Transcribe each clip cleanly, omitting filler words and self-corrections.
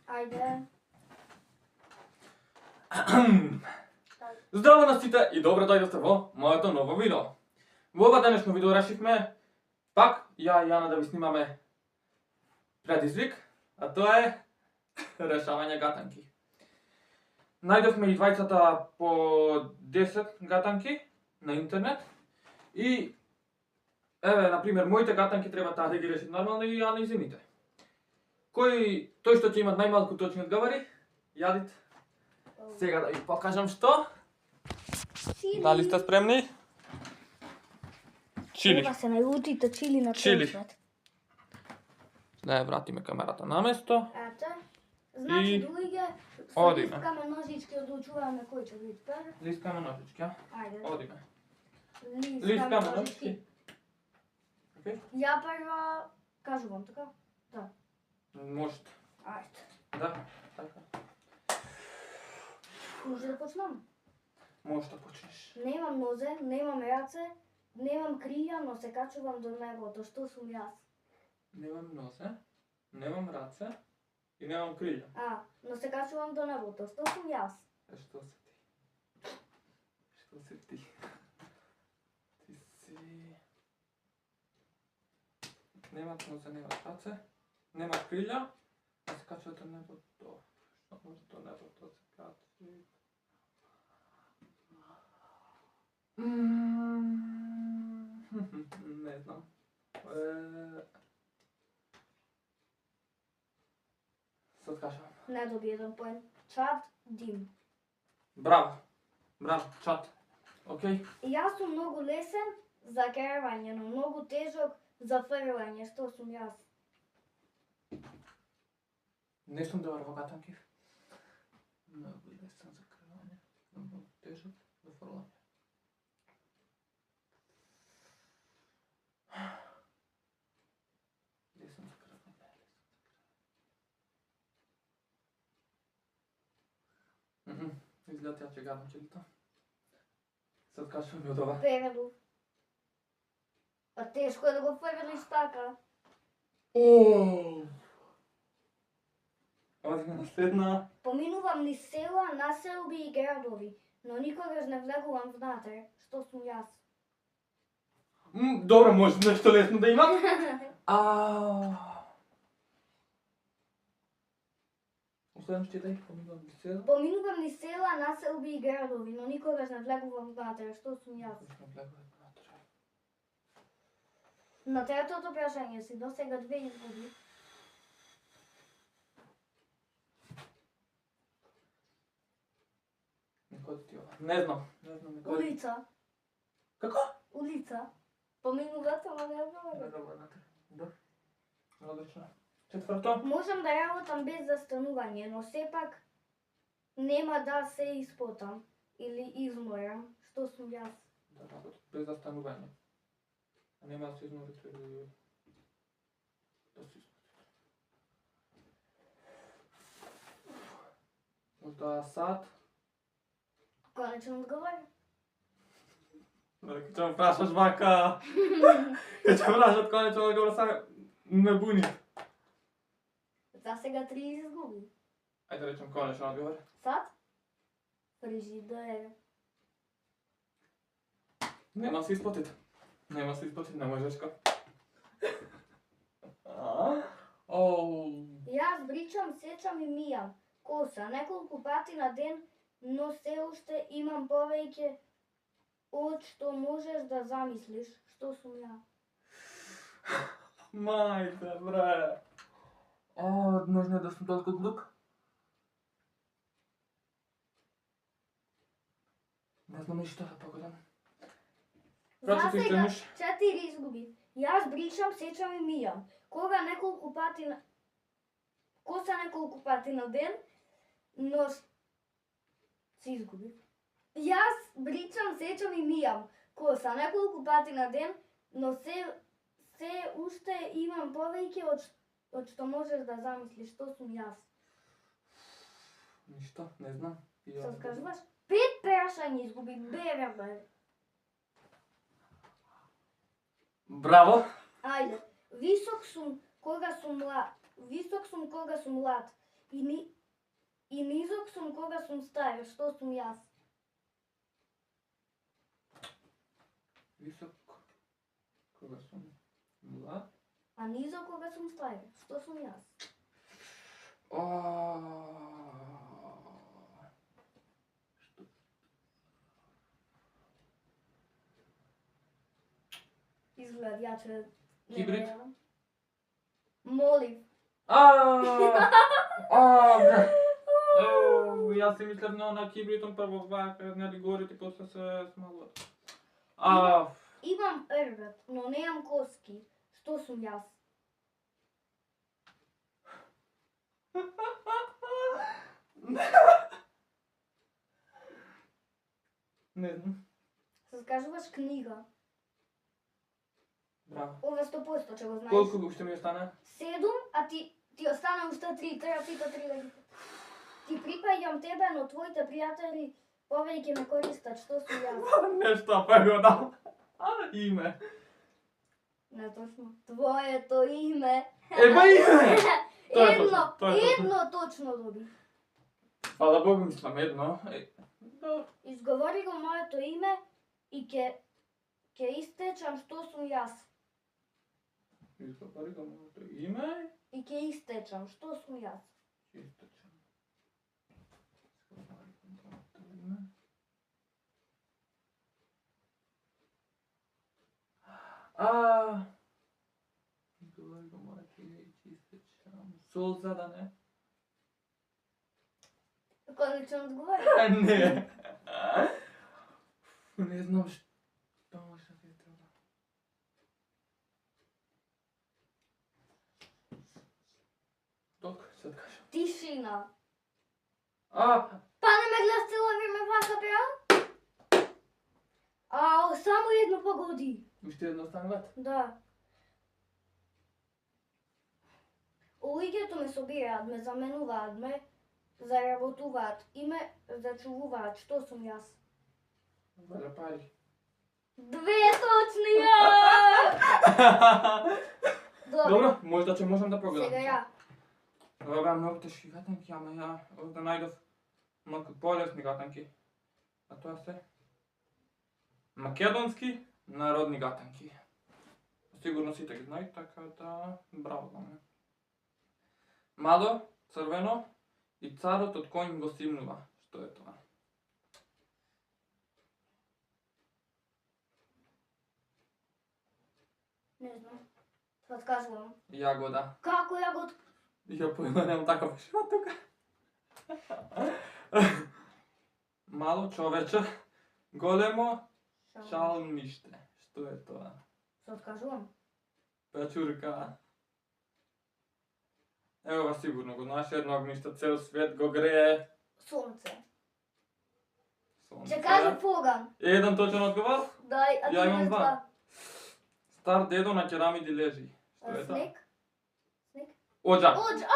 Ајде. Здраво на сите и добро дојдовте во моето ново видео. Во ова денешно видео решивме пак ја и Јана да ви снимаме предизвик, а тоа е решавање гатанки. Најдовме и двајцата по 10 гатанки на интернет и еве, на пример, моите гатанки треба таа да ги реши нормално и ја нејзините. Тој што ќе има најмалку точни одговори, јадите. Сега да ви покажам што. Чили. Дали сте спремни? Чили. Ова се најутите чили на Чили. целиот свет. Да ја вратиме камерата на место. Ето. Значи, И други одиме. лискаме ножички, одлучуваме кој ќе биде прв. Лискаме ножички, а? Ајде. Одиме. Лискаме Лискаме ножички. ножички. Океј? Ја прва кажувам, така? Да. Можете. Ајде. Да, така. Може да почнам? Можеш да почнеш. Немам нозе, немам раце, немам крија, но се качувам до небото. Што сум јас? Немам нозе, немам раце и немам крилја. Но се качувам до небото. Што сум јас? Што си ти? Што си ти? Ти си... Немаш нозе, немаш раце, немаш крилја, а се качува до небото. Што може до небото да се качи? Не знам. Sad kažem. Не доби еден поен. Чад, дим. Браво. Браво, чат. Океј. Јас сум многу лесен за кервање, но многу тежок за фрлање. Што сум јас? Не сум добар во гатанки. Многу лесен за крвање, но многу тежок за фрлање. Лесен за крвање, Изгледа ја ќе гадам челите. Сад кашам ми од ова. Перелу. Па тешко е да го фрлиш така. Одиме на следна. Поминувам низ села, населби и градови, но никогаш не влегувам внатре. Што сум јас? Добро, може нешто лесно да имам. Оставам читай, поминувам низ села. Поминувам низ села, населби и градови, но никогаш не влегувам внатре. Што сум јас? На третото прашање си до сега 2 изгуби. Не знам. Некој. Улица. Како? Улица. Поминуват, ама не знам. Да. Одлично. Четврто. Можам да работам без застанување, но сепак нема да се испотам или изморам. Што сум јас? Да работат без застанување. А нема да се изморите или да се испотите. Можда сад. Конечен одговор. Ќе ме прашаш вака. Ќе прашат конечен одговор, сега ме буни. За сега 3 изгуби. Ајде да речем конечен одговор. Сад? Фрижидер. Нема се испотите. Нема се испотите, не можешко. Јас бричам, сечам и мијам коса неколку пати на ден, но се уште имам повеќе од што можеш да замислиш. Што сум ја? Мајте, бре. Можно да сум толку глуп? Не знам ништо да погодам. За Прачи ти сега стремиш? 4 изгуби. Јас бричам, сечам и мијам. Коса неколку пати на ден, но се изгуби. Јас бричам, сечам и мијам коса неколку пати на ден, но се уште имам повеќе од што можеш да замислиш. Што сум јас? Ништо, не знам. Што скажуваш? 5 прашања изгуби. Бе. Браво! Ајде. Висок сум кога сум млад. I nizok sam koga sam stavio, što sam jas. Visok. Koga sam? Mlad. A nizok koga sam stavio, što sam jas. Što? Izgled, ja ću... Hibrid? Moliv. Ja si mislim na hibridom prvo ovak, ne li goriti, posle se smalo. Imam rvet, no nemam koski. Što sam jas? Ne znam. Sad kažuvaš knjiga. Bravo. Ova 100% će go znaš. Koliko ušte mi ostane? 7, a ti ostane ušte 3, treba pita 3 legite. Ti pripajam tebe, no tvojite prijatelji poveljke me koristat, što sam jas? Nešto pa go dam. Ime. Ne točno. Tvoje to ime. Pa ime! To je Jedno, točno, to je točno. jedno točno dobi. Hvala Bogu mislim jedno. Izgovori go moje to ime i ke istečam što sam jas. Izgovori ga moje to ime. I ke istečam što sam jas. Istečem. Izgovori ga moje to ime. Izgovori ga moje to ime i istečem. Sol zadane. Konačno odgovori. Ne. Ne znam što može biti ono. Dok, sad kažem. Tišina. Pa ne me gledaš cijelo vrijeme vaka pjeva? Samo jedno pogodi. Ušte jednostavno gledat? Da. U ligetu me sobirad, me zamenuvad, me zarabotuvat i me začuvat, što sam jas. Valja pali. 2 točni, ja! Dobro, možda će možem da pogledam. Сега ja. Ova mnogo teški gatanki, ама ja ovdje najdov mnogo polesni gatanki. A to je sve. Makedonski narodni gatanki. Sigurno svi tak znaju, така da bravo za me. Malo, crveno i carot od konj go simnuva. Što je to? Ne znam. Sad kažu vam. Jagoda. Kako jagod? Ja pojma, nemam takav šima tuka. Malo čoveče, golemo šalmište. Što je to? Sad kažu vam. Pečurka. Evo vas sigurno, go znaš jednog ništa, cel svijet go greje. Sunce. Sunce. Će kaže pogan. Jedan točan odgovor. Daj, a ti Ja imam imaš dva. Star dedo na keramidi leži. Što je to? Snik? Ođak. Ođak!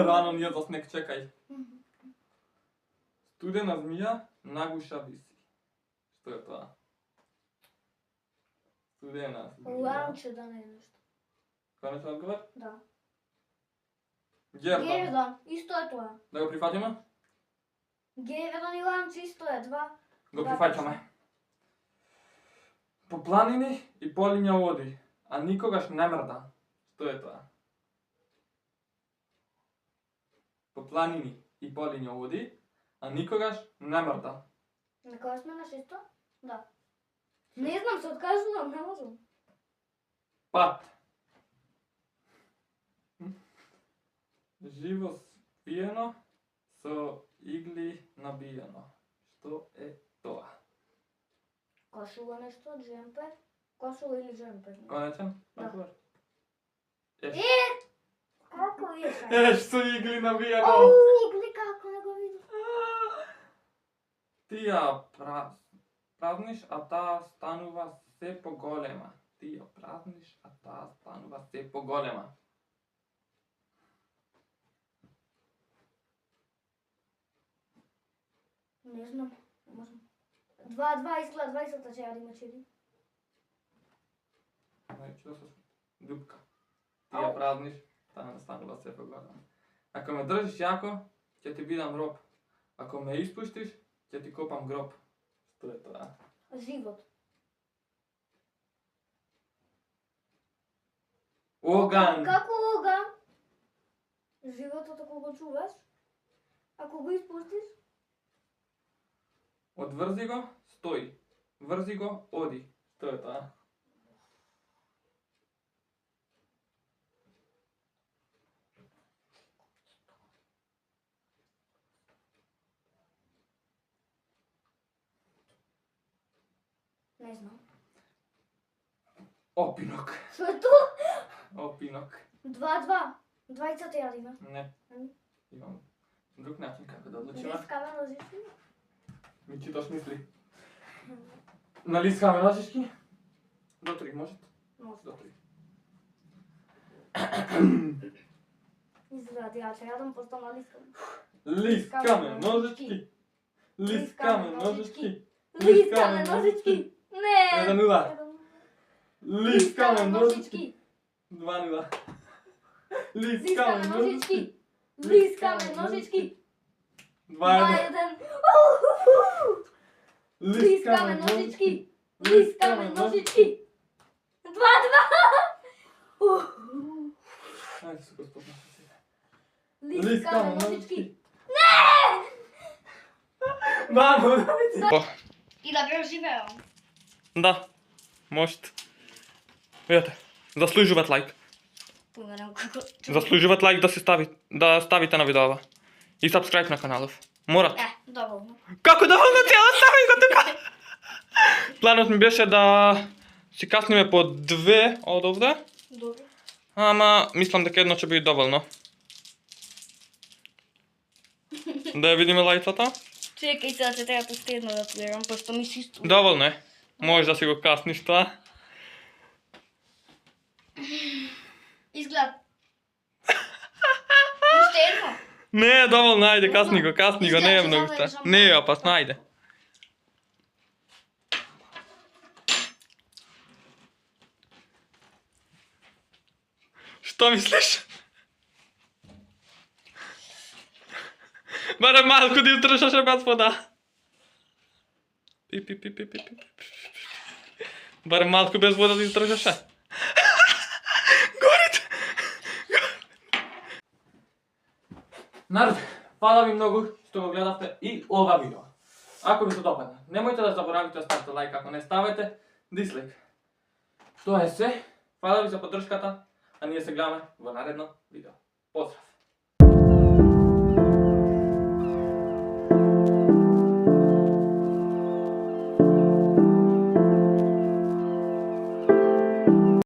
Rano nije za sneg, čekaj. Studena zmija naguša visi. Što je to? Studena zmija. Lanče da ne nešto. Konačan odgovor? Da. Gerdan. Gerdan, isto je to. Da ga prihvatimo? Gerdan i lanč isto je, 2. Го прифаќаме. По планини и полиња оди, а никогаш не мрда. Што е тоа? По планини и полиња оди, а никогаш не мрда. На кога сме на 600? Да. Не знам, се откажувам, не можам. Пат. Живо спиено, со игли набиено. Што е тоа? Кошула нещо, джемпер. Кошула или джемпер? Конечен? Да. Одговор? Како више? Што игли набиено? Игли како не го видам. Ти ја празниш, а таа станува се поголема. Ти ја празниш, а таа станува се поголема. Не знам, не можам. 2 изгледа 20-та ќе ја има 4. Значи да се дупка. Ти ја празниш, Stane stanula sve pogledam. Ako me držiš jako, će ti bidam rob. Ako me ispuštiš, će ti kopam grob. Što je to, a? Život. Ogan! Kako ogan? Život ako го čuvaš? Ako го ispuštiš? Odvrzi go, stoji. Vrzi go, odi. To je to, a? Ne znam. Opinok. Što je to? Opinok. 2-2. Dvajica te ja ima. Ne. Imam drug način kako da odlučim. List, kamen, nožički? Mi čitaš misli. Na list kamen nožički? Do 3 možete? Može. Do 3. Izgleda ja će jadam postao na list kamen. List kamen nožički. List kamen nožički. List, kamen, nožički. Ne. 1-0. List kamen nožički. nožički. 2-0. List List, kamen kamen, nožički. nožički. List, kamen, nožički. 2-1. 2-1. List List, kamen kamen, nožički. nožički. List, kamen, nožički. 2-2. Ajde su gospodina. List, kamen, nožički. Mamo, I da bi oživeo. Da, možete. Vidite, zaslužuvat like. Pogledam kako... Zaslužuvat like da stavite na videova. I subscribe na kanalov. Morat. Dovoljno. Kako dovoljno cijelo stavim ga tuka? Planot mi беше da si kasnime po 2 od ovde. Dobro. Ама мислам дека едно ќе биде доволно. Да ја видиме лајцата? Čekaj, sad će trebati stedno da pliram, pošto mi si istu. Доволно е. Може да си го касниш тоа. Izgled. Още едно. Не, доволно, ајде, касни го, не е Изгледа, многу че ста. завариш Не е опасно, ајде. Што мислиш? Барем малку да издржаше без вода. Пи. Барем малку без вода да издржаше. Горите! Народ, фала ви многу што го гледавте и ова видео. Ако ви се допадна, немојте да заборавите да ставите лайк, ако не ставите, дислайк. Тоа е се. Фала ви за поддршката, а ние се гледаме во наредно видео. Поздрав!